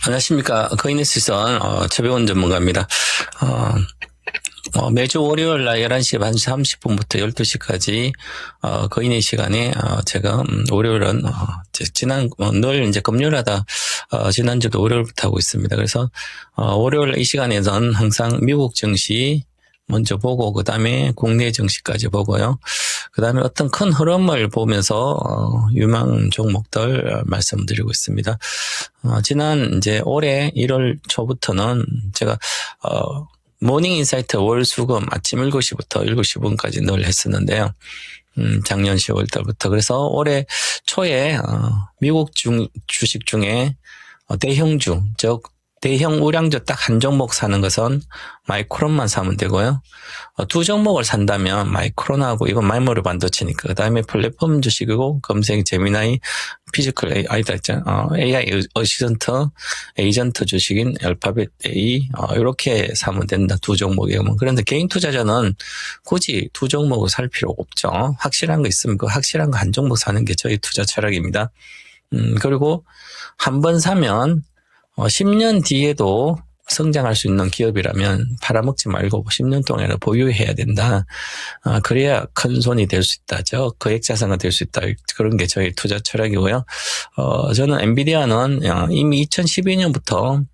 안녕하십니까. 거인의 시선, 최병원 전문가입니다. 매주 월요일 날 11시 반 30분부터 12시까지, 거인의 시간에, 제가, 월요일은, 늘 이제 금요일마다, 지난주도 월요일부터 하고 있습니다. 그래서, 월요일 이 시간에는 항상 미국 증시 먼저 보고, 그 다음에 국내 증시까지 보고요. 그 다음에 어떤 큰 흐름을 보면서, 유망 종목들 말씀드리고 있습니다. 지난 이제 올해 1월 초부터는 제가, 모닝 인사이트 월 수금 아침 7시부터 7시 10분까지 늘 했었는데요. 작년 10월 달부터. 그래서 올해 초에, 미국 주식 중에, 대형주, 즉, 대형 우량주 딱 한 종목 사는 것은 마이크론만 사면 되고요. 두 종목을 산다면 마이크론하고 이건 마이모르 반도체니까. 그 다음에 플랫폼 주식이고 검색 제미나이 피지컬 AI 어시스턴트 에이전트 주식인 알파벳 A 이렇게 사면 된다. 두 종목이요. 그런데 개인 투자자는 굳이 두 종목을 살 필요가 없죠. 확실한 거 있으면 그 확실한 거 한 종목 사는 게 저희 투자 철학입니다. 그리고 한 번 사면 10년 뒤에도 성장할 수 있는 기업이라면 팔아먹지 말고 10년 동안은 보유해야 된다. 그래야 큰 손이 될 수 있다. 거액 자산가 될 수 있다. 그런 게 저희 투자 철학이고요. 저는 엔비디아는 이미 2012년부터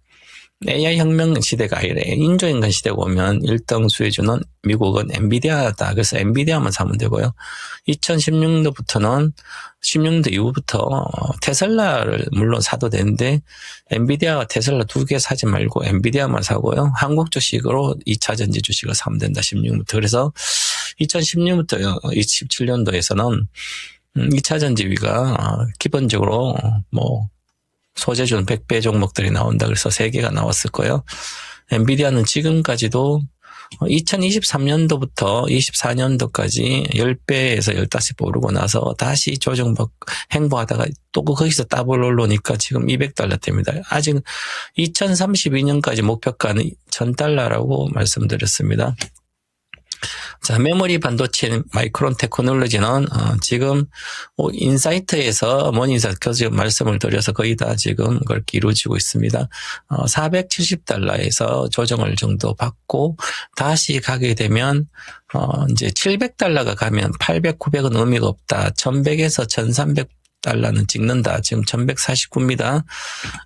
AI 혁명 시대가 아니라 인조인간 시대가 오면 1등 수혜주는 미국은 엔비디아다. 그래서 엔비디아만 사면 되고요. 2016년도부터는 16년도 이후부터 테슬라를 물론 사도 되는데 엔비디아와 테슬라 두 개 사지 말고 엔비디아만 사고요. 한국 주식으로 2차 전지 주식을 사면 된다. 16년부터. 그래서 2016년부터 27년도에서는 2차 전지위가 기본적으로 소재주는 100배 종목들이 나온다. 그래서 3개가 나왔을 거예요. 엔비디아는 지금까지도 2023년도부터 24년도까지 10배에서 15배 오르고 나서 다시 조정받고 행보하다가 또 거기서 더블 올라오니까 지금 $200대입니다. 아직 2032년까지 목표가는 $1,000라고 말씀드렸습니다. 자, 메모리 반도체 마이크론 테크놀로지는 지금 인사이트에서 모닝사이트 지금 말씀을 드려서 거의 다 지금 그렇게 이루어지고 있습니다. $470에서 조정을 정도 받고 다시 가게 되면 이제 $700가 가면 800, 900은 의미가 없다. 1100에서 1300달러는 찍는다. 지금 1149입니다.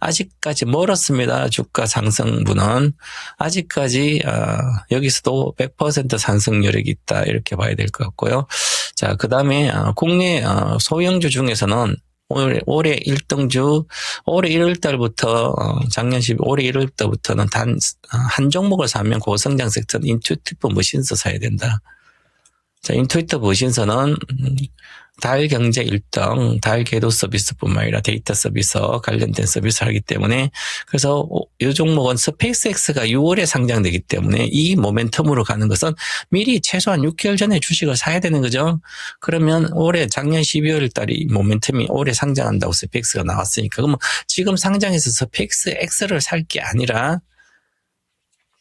아직까지 멀었습니다. 주가 상승분은. 아직까지, 여기서도 100% 상승 여력이 있다. 이렇게 봐야 될 것 같고요. 자, 그 다음에, 국내, 소형주 중에서는 올해 1등주, 올해 1월달부터, 올해 1월달부터는 한 종목을 사면 고성장 섹터는 인투이티브 머신스 사야 된다. 자, 인투이티브 머신스는 달 경제 1등, 달 궤도 서비스뿐만 아니라 데이터 서비스 관련된 서비스를 하기 때문에 그래서 이 종목은 스페이스X가 6월에 상장되기 때문에 이 모멘텀으로 가는 것은 미리 최소한 6개월 전에 주식을 사야 되는 거죠. 그러면 작년 12월 달이 모멘텀이 올해 상장한다고 스페이스X가 나왔으니까 그러면 지금 상장해서 스페이스X를 살 게 아니라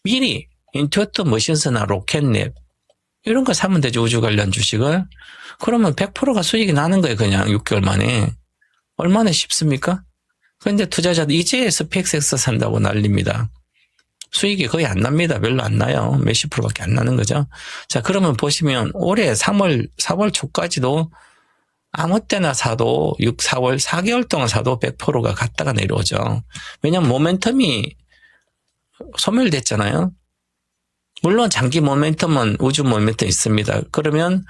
미리 인투이티브 머신스나 로켓랩 이런 거 사면 되죠. 우주 관련 주식을. 그러면 100%가 수익이 나는 거예요. 그냥 6개월 만에. 얼마나 쉽습니까? 그런데 투자자들 이제 스페이스X 산다고 난립니다. 수익이 거의 안 납니다. 별로 안 나요. 몇십 프로밖에 안 나는 거죠. 자, 그러면 보시면 올해 4월 초까지도 아무 때나 사도 4월 4개월 동안 사도 100%가 갔다가 내려오죠. 왜냐면 모멘텀이 소멸됐잖아요. 물론 장기 모멘텀은 우주 모멘텀 있습니다. 그러면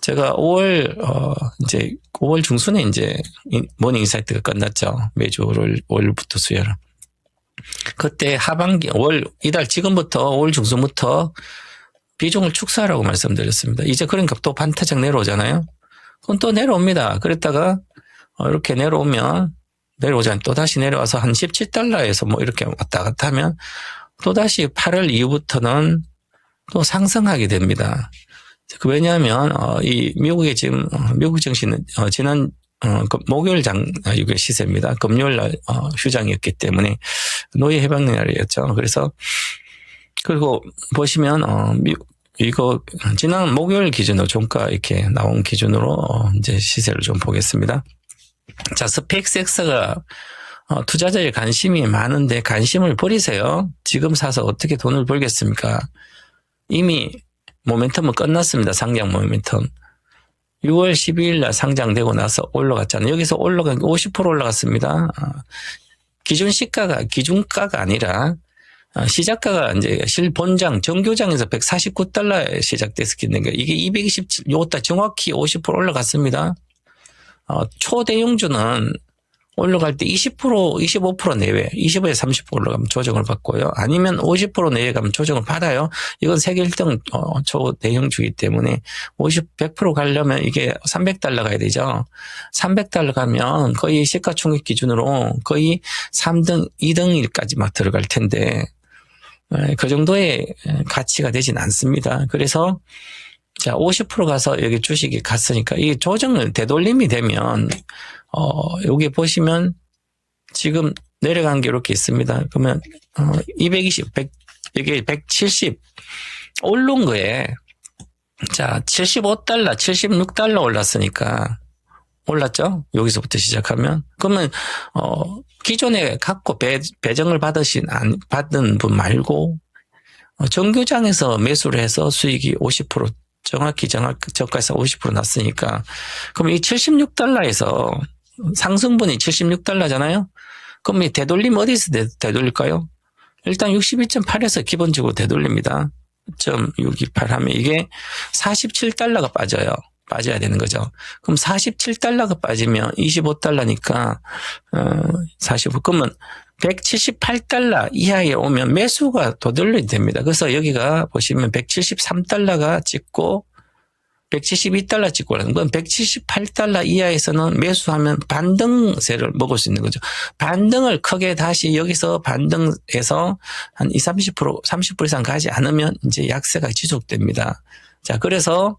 제가 5월 중순에 이제 모닝 인사이트가 끝났죠. 매주 월부터 수요일. 그때 하반기, 이달 지금부터 5월 중순부터 비중을 축소하라고 말씀드렸습니다. 이제 그러니까 또 반타작 내려오잖아요. 그럼 또 내려옵니다. 그랬다가 이렇게 내려오잖아요. 또 다시 내려와서 한 $17에서 이렇게 왔다 갔다 하면 또다시 8월 이후부터는 또 상승하게 됩니다. 왜냐하면, 미국의 지금, 미국 증시는, 지난, 목요일 이게 시세입니다. 금요일 날, 휴장이었기 때문에 노예 해방 날이었죠. 그리고 보시면, 이거, 지난 목요일 기준으로 종가 이렇게 나온 기준으로, 이제 시세를 좀 보겠습니다. 자, 스페이스X가 투자자의 관심이 많은데 관심을 버리세요. 지금 사서 어떻게 돈을 벌겠습니까? 이미 모멘텀은 끝났습니다. 상장 모멘텀. 6월 12일 날 상장되고 나서 올라갔잖아요. 여기서 올라간 50% 올라갔습니다. 기준 기준가가 아니라 시작가가 이제 실본장, 정교장에서 149달러에 시작됐었겠는데 이게 227, 요것다 정확히 50% 올라갔습니다. 초대형주는 올라갈 때 20%, 25% 내외, 20에서 30% 올라가면 조정을 받고요. 아니면 50% 내외 가면 조정을 받아요. 이건 세계 1등 초대형주이기 때문에 100% 가려면 이게 300달러 가야 되죠. 300달러 가면 거의 시가총액 기준으로 거의 3등, 2등일까지 막 들어갈 텐데 그 정도의 가치가 되진 않습니다. 그래서 자, 50% 가서 여기 주식이 갔으니까 이 조정을 되돌림이 되면 여기 보시면 지금 내려간 게 이렇게 있습니다. 그러면 220, 100, 여기 170 오른 거에 자, 75달러, 76달러 올랐으니까 올랐죠? 여기서부터 시작하면 그러면 기존에 갖고 배정을 받은 분 말고 정교장에서 매수를 해서 수익이 50% 정확히 저가에서 50% 났으니까 그럼 이 76달러에서 상승분이 76달러잖아요. 그럼 이 되돌림 어디서 되돌릴까요? 일단 61.8에서 기본적으로 되돌립니다. 0.628 하면 이게 47달러가 빠져야 되는 거죠. 그럼 47달러가 빠지면 25달러니까 45 그러면 178달러 이하에 오면 매수가 되돌려야 됩니다. 그래서 여기가 보시면 173달러가 찍고 172달러 찍고 그러는 건 178달러 이하에서는 매수하면 반등세를 먹을 수 있는 거죠. 반등을 크게 다시 여기서 반등해서 한 20, 30% 이상 가지 않으면 이제 약세가 지속됩니다. 자, 그래서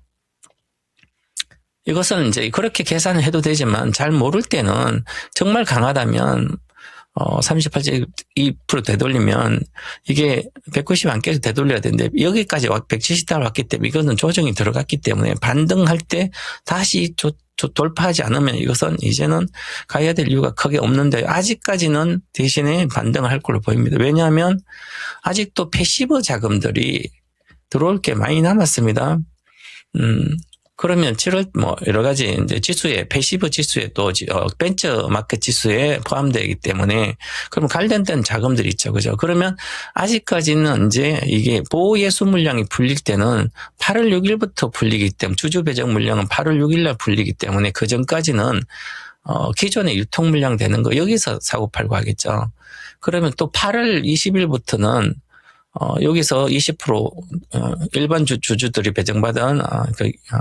이것은 이제 그렇게 계산을 해도 되지만 잘 모를 때는 정말 강하다면 38.2% 되돌리면 이게 190 안 깨서 되돌려야 되는데 여기까지 170달러 왔기 때문에 이거는 조정이 들어갔기 때문에 반등할 때 다시 돌파하지 않으면 이것은 이제는 가야 될 이유가 크게 없는데 아직까지는 대신에 반등을 할 걸로 보입니다. 왜냐하면 아직도 패시브 자금들이 들어올 게 많이 남았습니다. 그러면 7월 여러 가지 이제 지수에 패시브 지수에 또 벤처 마켓 지수에 포함되기 때문에 그럼 관련된 자금들이 있죠. 그죠? 그러면 아직까지는 이제 이게 보호 예수 물량이 풀릴 때는 8월 6일부터 풀리기 때문에 주주 배정 물량은 8월 6일 날 풀리기 때문에 그 전까지는 기존의 유통 물량 되는 거 여기서 사고 팔고 하겠죠. 그러면 또 8월 20일부터는 여기서 20% 일반 주주들이 배정받은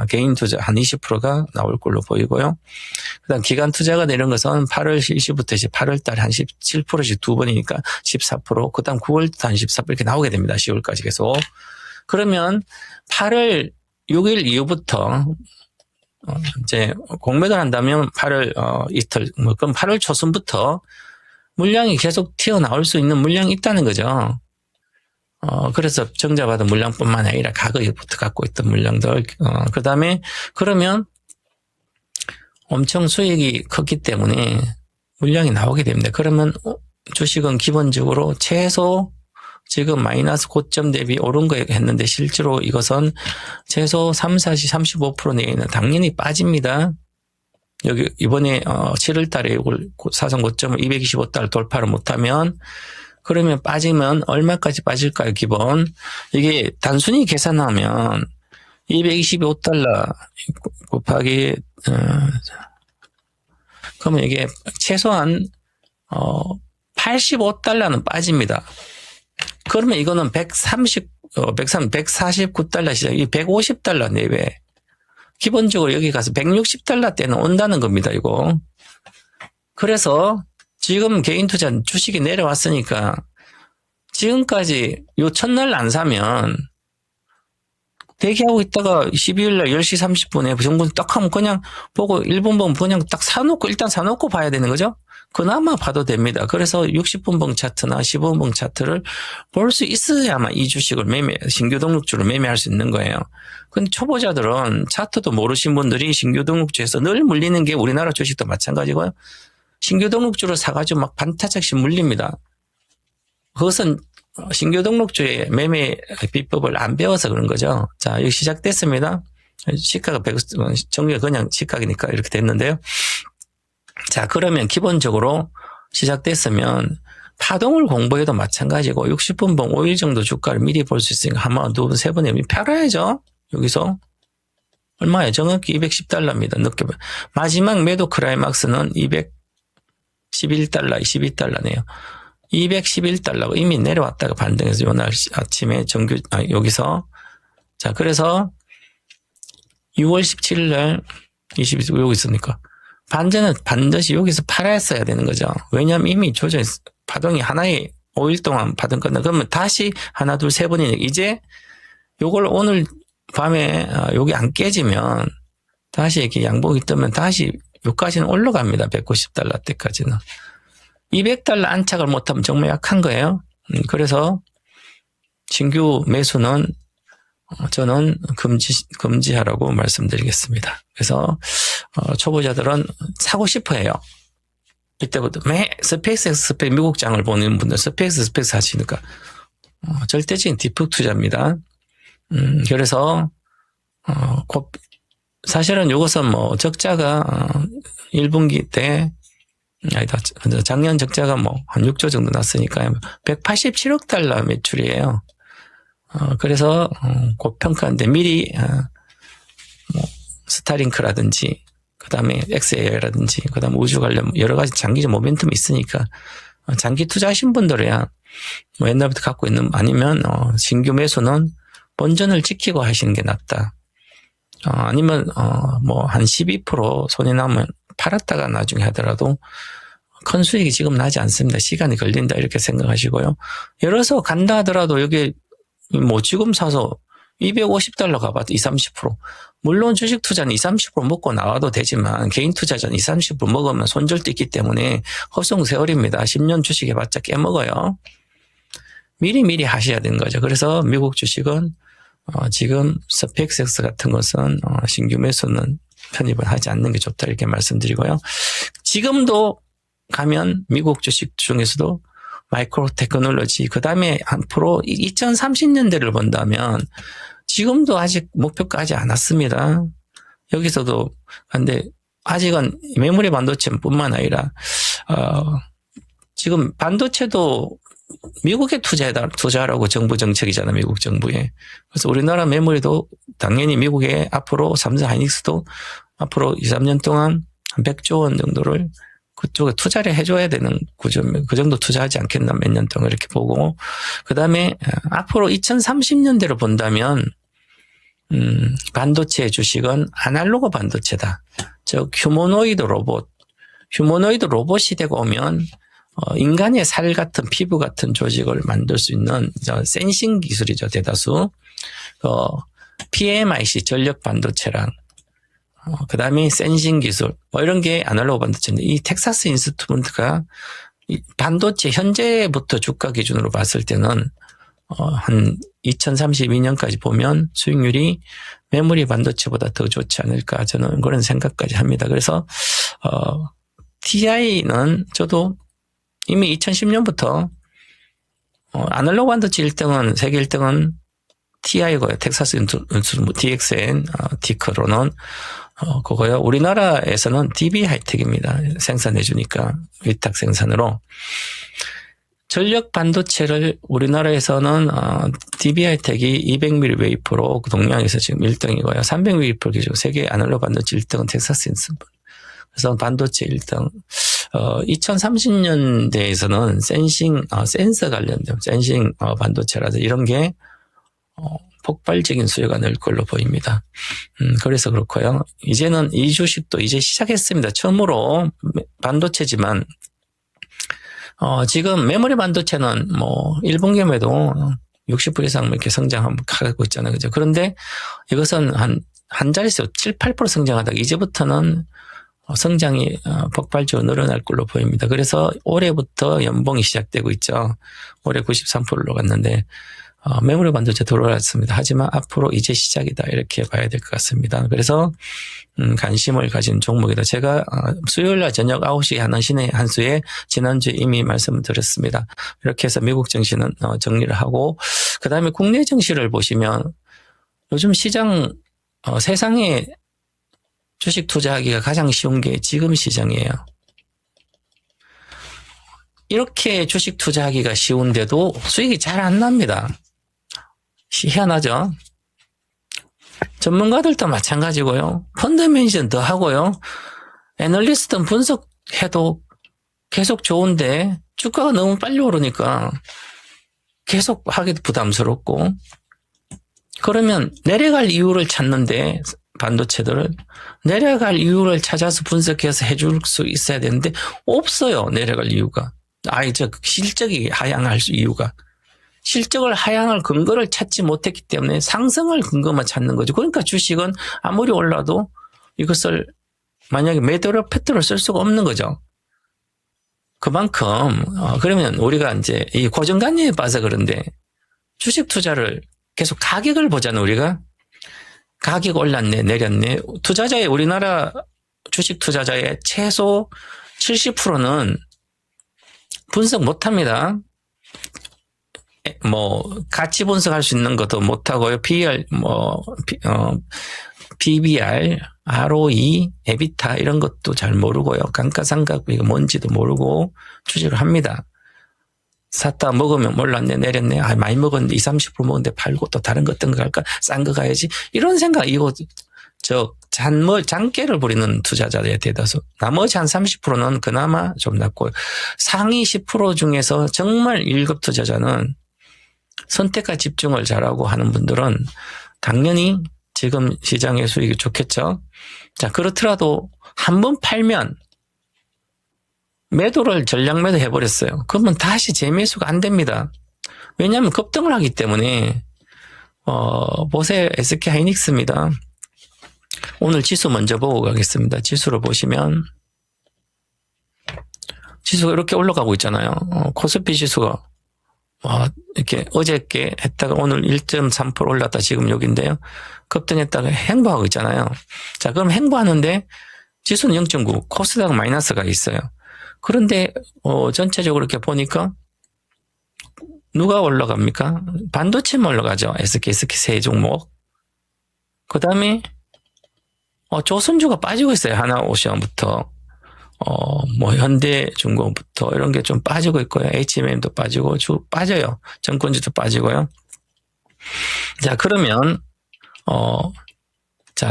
개인 투자 한 20%가 나올 걸로 보이고요. 그다음 기간 투자가 내는 것은 8월 10일부터 이제 8월 달에 한 17%씩 두 번이니까 14%, 그다음 9월 달 한 14% 이렇게 나오게 됩니다. 10월까지 계속. 그러면 8월 6일 이후부터 이제 공매도를 한다면 8월 이틀 그럼 8월 초순부터 물량이 계속 튀어나올 수 있는 물량이 있다는 거죠. 그래서 정자받은 물량뿐만 아니라 과거부터 갖고 있던 물량들, 그 다음에 그러면 엄청 수익이 컸기 때문에 물량이 나오게 됩니다. 그러면 주식은 기본적으로 최소 지금 마이너스 고점 대비 오른 거 했는데 실제로 이것은 최소 3, 40, 35% 내에는 당연히 빠집니다. 여기 이번에 7월 달에 사상 고점을 225달러 돌파를 못하면 그러면 빠지면 얼마까지 빠질까요, 기본? 이게 단순히 계산하면 225달러 곱하기, 그러면 이게 최소한, 85달러는 빠집니다. 그러면 이거는 149달러 시작, 이 150달러 내외. 기본적으로 여기 가서 160달러 때는 온다는 겁니다, 이거. 그래서 지금 개인 투자 주식이 내려왔으니까 지금까지 요 첫날 안 사면 대기하고 있다가 12일날 10시 30분에 정부 딱 하면 그냥 보고 1분 보면 그냥 딱 일단 사놓고 봐야 되는 거죠. 그나마 봐도 됩니다. 그래서 60분봉 차트나 15분봉 차트를 볼 수 있어야만 이 주식을 신규 등록주를 매매할 수 있는 거예요. 근데 초보자들은 차트도 모르신 분들이 신규 등록주에서 늘 물리는 게 우리나라 주식도 마찬가지고요. 신규 등록주를 사가지고 막 반타작씩 물립니다. 그것은 신규 등록주의 매매 비법을 안 배워서 그런 거죠. 자, 여기 시작됐습니다. 시가가 정리가 그냥 시가이니까 이렇게 됐는데요. 자, 그러면 기본적으로 시작됐으면 파동을 공부해도 마찬가지고 60분봉 5일 정도 주가를 미리 볼 수 있으니까 한 번, 두 번, 세 번에 팔아야죠. 여기서. 얼마예요? 정확히 $210입니다. 늦게 마지막 매도 클라이막스는 $211, 22달러네요. $211고 이미 내려왔다가 반등해서 요날 아침에 여기서. 자, 그래서 6월 17일 날 22, 여기 있으니까. 반드시 여기서 팔았어야 되는 거죠. 왜냐하면 이미 파동이 하나에 5일 동안 파동 끝나. 그러면 다시 하나, 둘, 세 번이니까 이제 요걸 오늘 밤에 여기 안 깨지면 다시 이렇게 양봉이 뜨면 다시 여기까지는 올라갑니다. $190 때까지는. $200 안착을 못하면 정말 약한 거예요. 그래서 신규 매수는 저는 금지하라고 말씀드리겠습니다. 그래서 초보자들은 사고 싶어 해요. 이때부터 스페이스X 미국장을 보는 분들 스페이스 하시니까 절대적인 디프 투자입니다. 그래서 사실은 이것은 뭐 적자가 1분기 때 아니다, 작년 적자가 뭐 한 6조 정도 났으니까 $187억 매출이에요. 그래서 고평가인데 미리 뭐 스타링크라든지 그다음에 XAI라든지 그다음에 우주 관련 여러 가지 장기적 모멘텀이 있으니까 장기 투자하신 분들이야 뭐 옛날부터 갖고 있는 아니면 신규 매수는 본전을 지키고 하시는 게 낫다. 아니면 뭐 한 12% 손해 나면 팔았다가 나중에 하더라도 큰 수익이 지금 나지 않습니다. 시간이 걸린다 이렇게 생각하시고요. 열어서 간다 하더라도 여기 뭐 지금 사서 $250 가봐도 20-30%. 물론 주식 투자는 20-30% 먹고 나와도 되지만 개인 투자자는 20-30% 먹으면 손절도 있기 때문에 헛송세월입니다. 10년 주식 해봤자 깨먹어요. 미리 하셔야 되는 거죠. 그래서 미국 주식은 지금 스펙스 같은 것은 신규 매수는 편입을 하지 않는 게 좋다 이렇게 말씀드리고요. 지금도 가면 미국 주식 중에서도 마이크로 테크놀로지 그다음에 앞으로 2030년대를 본다면 지금도 아직 목표까지 안 왔습니다. 여기서도 근데 아직은 메모리 반도체뿐만 아니라 지금 반도체도 미국에 투자하라고 정부 정책이잖아요. 미국 정부에. 그래서 우리나라 메모리도 당연히 미국에 앞으로 삼성 하이닉스도 앞으로 2, 3년 동안 한 100조 원 정도를 그쪽에 투자를 해줘야 되는 구조면 그 정도 투자하지 않겠나 몇 년 동안 이렇게 보고 그다음에 앞으로 2030년대로 본다면 반도체 주식은 아날로그 반도체다. 즉 휴머노이드 로봇 시대가 오면 인간의 살 같은 피부 같은 조직을 만들 수 있는 센싱 기술이죠. 대다수 PMIC 전력 반도체랑 그다음에 센싱 기술 뭐 이런 게 아날로그 반도체인데 이 텍사스 인스트루먼트가 반도체 현재부터 주가 기준으로 봤을 때는 한 2032년까지 보면 수익률이 메모리 반도체보다 더 좋지 않을까 저는 그런 생각까지 합니다. 그래서 TI는 저도 이미 2010년부터 아날로그 반도체 1등은 세계 1등은 TI고요. 텍사스 인스트루먼트 DXN 티커로는 그거요. 우리나라에서는 DB 하이텍입니다. 생산해 주니까 위탁 생산으로 전력 반도체를 우리나라에서는 DB 하이텍이 200mm 웨이퍼로 동양에서 지금 1등이고요. 300mm 웨이퍼 기준 세계 아날로그 반도체 1등은 텍사스 인스트루먼트. 그래서 반도체 1등. 2030년대에서는 센서 관련된 센싱 반도체라든지 이런 게 폭발적인 수요가 늘 걸로 보입니다. 그래서 그렇고요. 이제는 이 주식도 이제 시작했습니다. 처음으로 반도체지만 지금 메모리 반도체는 뭐 1분기에도 60% 이상 이렇게 성장하고 있잖아요. 그죠? 그런데 이것은 한 자릿수 7, 8% 성장하다가 이제부터는 성장이 폭발적으로 늘어날 걸로 보입니다. 그래서 올해부터 연봉이 시작되고 있죠. 올해 93%로 갔는데 메모리 반도체 들어왔습니다. 하지만 앞으로 이제 시작이다. 이렇게 봐야 될 것 같습니다. 그래서 관심을 가진 종목이다. 제가 수요일날 저녁 9시에 하는 신의 한수에 지난주에 이미 말씀을 드렸습니다. 이렇게 해서 미국 증시는 정리를 하고 그 다음에 국내 증시를 보시면 요즘 시장 세상에 주식 투자하기가 가장 쉬운 게 지금 시장이에요. 이렇게 주식 투자하기가 쉬운데도 수익이 잘 안 납니다. 희한하죠? 전문가들도 마찬가지고요. 펀더매니저는 더 하고요. 애널리스트는 분석해도 계속 좋은데 주가가 너무 빨리 오르니까 계속 하기도 부담스럽고 그러면 내려갈 이유를 찾는데 반도체들은 내려갈 이유를 찾아서 분석해서 해줄 수 있어야 되는데 없어요. 내려갈 이유가. 실적이 하향할 이유가. 실적을 하향할 근거를 찾지 못했기 때문에 상승할 근거만 찾는 거죠. 그러니까 주식은 아무리 올라도 이것을 만약에 매도로 패턴을 쓸 수가 없는 거죠. 그만큼 그러면 우리가 이제 이 고정관념에 빠져 그런데 주식 투자를 계속 가격을 보잖아요. 우리가 가격 올랐네 내렸네. 투자자의 우리나라 주식 투자자의 최소 70%는 분석 못합니다. 가치 분석할 수 있는 것도 못하고요. PER, PBR, ROE, 에비타 이런 것도 잘 모르고요. 감가상각비가 뭔지도 모르고 주식을 합니다. 샀다 먹으면 몰랐네 내렸네. 많이 먹었는데 20-30% 먹었는데 팔고 또 다른 거 어떤 거 갈까? 싼 거 가야지. 이런 생각 이거 장깨를 부리는 투자자들의 대다수. 나머지 한 30%는 그나마 좀 낫고 상위 10% 중에서 정말 1급 투자자는 선택과 집중을 잘하고 하는 분들은 당연히 지금 시장의 수익이 좋겠죠. 자, 그렇더라도 한번 팔면 매도를 전량 매도 해버렸어요. 그러면 다시 재매수가 안 됩니다. 왜냐하면 급등을 하기 때문에 보세요. SK 하이닉스입니다. 오늘 지수 먼저 보고 가겠습니다. 지수를 보시면 지수가 이렇게 올라가고 있잖아요. 코스피 지수가 이렇게 어저께 했다가 오늘 1.3% 올랐다 지금 여기인데요. 급등했다가 행보하고 있잖아요. 자, 그럼 행보하는데 지수는 0.9, 코스닥 마이너스가 있어요. 그런데 전체적으로 이렇게 보니까 누가 올라갑니까? 반도체만 올라가죠. SK 세 종목. 그 다음에 조선주가 빠지고 있어요. 하나오션부터 현대중공부터 이런 게 좀 빠지고 있고요. HMM도 빠지고 빠져요. 정권주도 빠지고요. 자, 그러면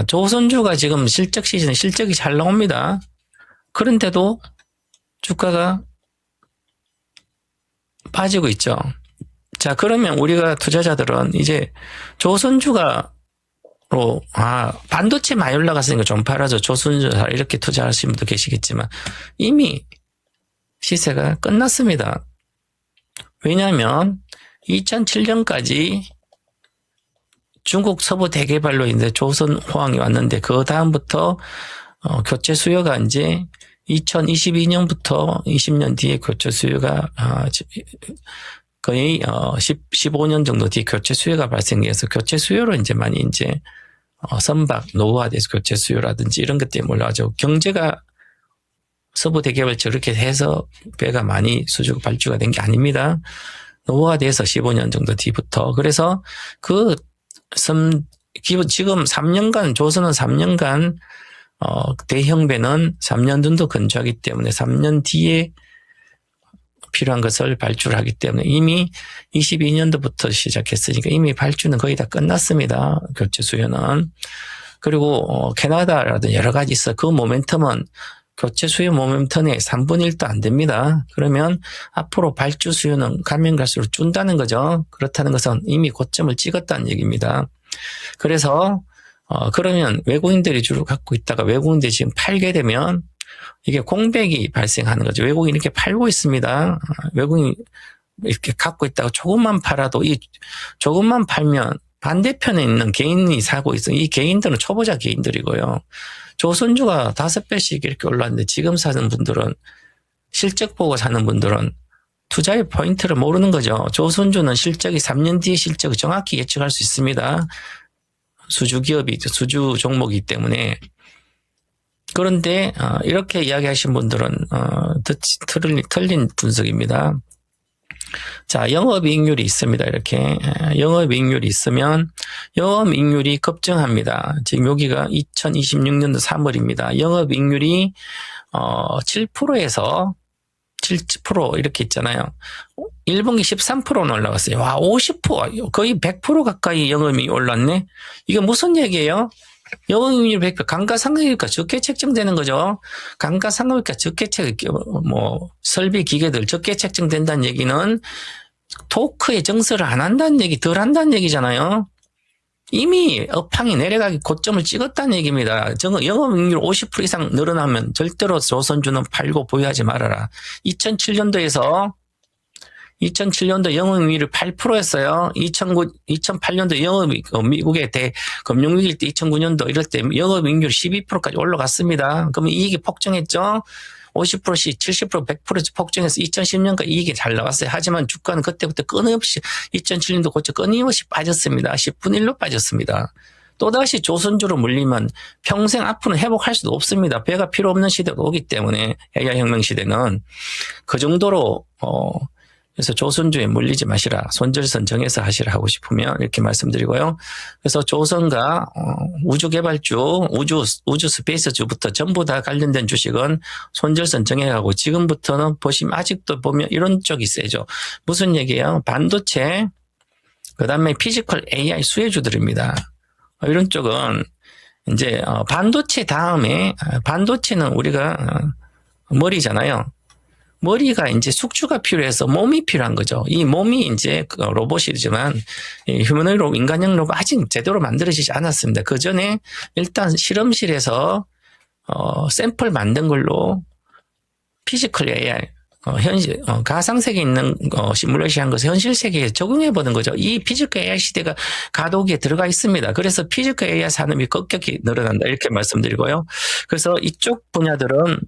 조선주가 지금 실적 시즌에 실적이 잘 나옵니다. 그런데도 주가가 빠지고 있죠. 자, 그러면 우리가 투자자들은 이제 조선주가 반도체 많이 올라갔으니까 좀 팔아줘. 조선주 이렇게 투자하시는 분도 계시겠지만 이미 시세가 끝났습니다. 왜냐하면 2007년까지 중국 서부 대개발로 인해 조선 호황이 왔는데 그 다음부터 교체 수요가 이제 2022년부터 20년 뒤에 교체 수요가 거의 15년 정도 뒤에 교체 수요가 발생해서 교체 수요로 이제 많이 이제 선박 노후화돼서 교체 수요라든지 이런 것 때문에 올라가죠. 경제가 서부 대개발 저렇게 해서 배가 많이 수주가 발주가 된 게 아닙니다. 노후화돼서 15년 정도 뒤부터. 그래서 지금 3년간 조선은 3년간 대형 배는 3년 정도 근조하기 때문에 3년 뒤에 필요한 것을 발주하기 때문에 이미 22년도부터 시작했으니까 이미 발주는 거의 다 끝났습니다. 교체 수요는. 그리고 캐나다라든지 여러 가지 있어. 그 모멘텀은 교체 수요 모멘텀의 3분의 1도 안 됩니다. 그러면 앞으로 발주 수요는 가면 갈수록 준다는 거죠. 그렇다는 것은 이미 고점을 찍었다는 얘기입니다. 그래서 그러면 외국인들이 주로 갖고 있다가 외국인들이 지금 팔게 되면 이게 공백이 발생하는 거죠. 외국인이 이렇게 팔고 있습니다. 외국인이 이렇게 갖고 있다가 조금만 팔아도 조금만 팔면 반대편에 있는 개인이 사고 있어요. 이 개인들은 초보자 개인들이고요. 조선주가 5배씩 이렇게 올랐는데 지금 사는 분들은 실적 보고 사는 분들은 투자의 포인트를 모르는 거죠. 조선주는 실적이 3년 뒤에 실적을 정확히 예측할 수 있습니다. 수주 기업이 수주 종목이기 때문에. 그런데 이렇게 이야기하신 분들은 틀린 분석입니다. 자, 영업이익률이 있습니다. 이렇게 영업이익률이 있으면 영업이익률이 급증합니다. 지금 여기가 2026년도 3월입니다. 영업이익률이 7%에서 7% 이렇게 있잖아요. 1분기 13%는 올라갔어요. 와, 50%, 거의 100% 가까이 영업이 올랐네. 이게 무슨 얘기예요? 영업이익률 100%, 감가상각일까 적게 책정되는 거죠. 감가상각일까 적게 설비 기계들 적게 책정된다는 얘기는 토크에 정설을 안 한다는 얘기, 덜 한다는 얘기잖아요. 이미 업황이 내려가기 고점을 찍었다는 얘기입니다. 영업이익률 50% 이상 늘어나면 절대로 조선주는 팔고 보유하지 말아라. 2007년도 영업이익률이 8%였어요. 2008년도 미국의 금융위기 때 2009년도 이럴 때 영업이익률이 12%까지 올라갔습니다. 그러면 이익이 폭증했죠. 50%씩 70%, 100% 폭증해서 2010년까지 이익이 잘 나왔어요. 하지만 주가는 그때부터 끊임없이 2007년도 고쳐 끊임없이 빠졌습니다. 10분의 1로 빠졌습니다. 또다시 조선주로 물리면 평생 앞으로는 회복할 수도 없습니다. 배가 필요 없는 시대가 오기 때문에 AI 혁명 시대는 그 정도로 그래서 조선주에 물리지 마시라. 손절선 정해서 하시라 하고 싶으면 이렇게 말씀드리고요. 그래서 조선과 우주개발주, 우주 스페이스주부터 전부 다 관련된 주식은 손절선 정해가고 지금부터는 보시면 아직도 보면 이런 쪽이 세죠. 무슨 얘기예요? 반도체, 그 다음에 피지컬 AI 수혜주들입니다. 이런 쪽은 이제 반도체 다음에 반도체는 우리가 머리잖아요. 머리가 이제 숙주가 필요해서 몸이 필요한 거죠. 이 몸이 이제 로봇이지만 휴머노이드 인간형 로봇 아직 제대로 만들어지지 않았습니다. 그 전에 일단 실험실에서 샘플 만든 걸로 피지컬 AI 가상 세계에 있는 시뮬레이션 한 것을 현실 세계에 적용해 보는 거죠. 이 피지컬 AI 시대가 가도기에 들어가 있습니다. 그래서 피지컬 AI 산업이 급격히 늘어난다 이렇게 말씀드리고요. 그래서 이쪽 분야들은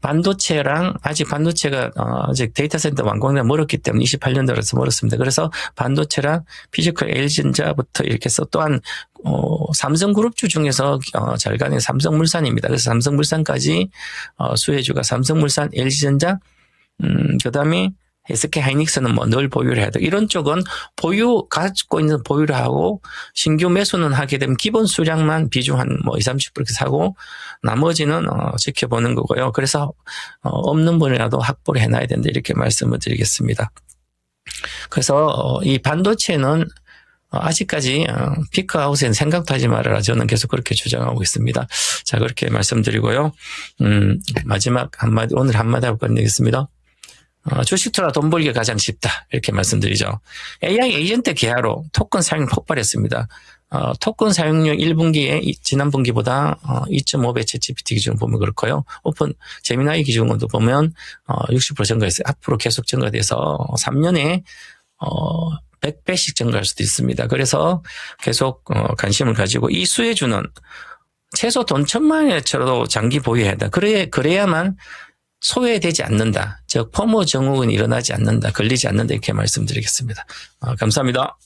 반도체랑 아직 반도체가 아직 데이터 센터 완공되기 멀었기 때문에 28년도라서 멀었습니다. 그래서 반도체랑 피지컬 LG전자부터 이렇게 해서 또한 삼성그룹주 중에서 잘 가는 삼성물산입니다. 그래서 삼성물산까지 수혜주가 삼성물산, LG전자, 그다음에 SK 하이닉스는 늘 보유를 해야 돼. 이런 쪽은 가지고 있는 보유를 하고 신규 매수는 하게 되면 기본 수량만 비중 한 20, 30% 사고 나머지는 지켜보는 거고요. 그래서 없는 분이라도 확보를 해놔야 된다. 이렇게 말씀을 드리겠습니다. 그래서 이 반도체는 아직까지 피크아웃에는 생각도 하지 말아라. 저는 계속 그렇게 주장하고 있습니다. 자, 그렇게 말씀드리고요. 마지막 한마디, 오늘 한마디 하고 끝내겠습니다. 주식 투자 돈 벌기가 가장 쉽다. 이렇게 말씀드리죠. AI 에이전트 개화로 토큰 사용 폭발했습니다. 토큰 사용률 1분기에 지난 분기보다 2.5배 챗GPT 기준으로 보면 그렇고요. 오픈 제미나이 기준으로 보면 60% 증가했어요. 앞으로 계속 증가돼서 3년에 100배씩 증가할 수도 있습니다. 그래서 계속 관심을 가지고 이 수혜주는 최소 돈 1,000만 원어치로도 장기 보유해야 한다. 그래야만 소외되지 않는다. 즉 포모 증후군이 일어나지 않는다. 걸리지 않는다. 이렇게 말씀드리겠습니다. 감사합니다.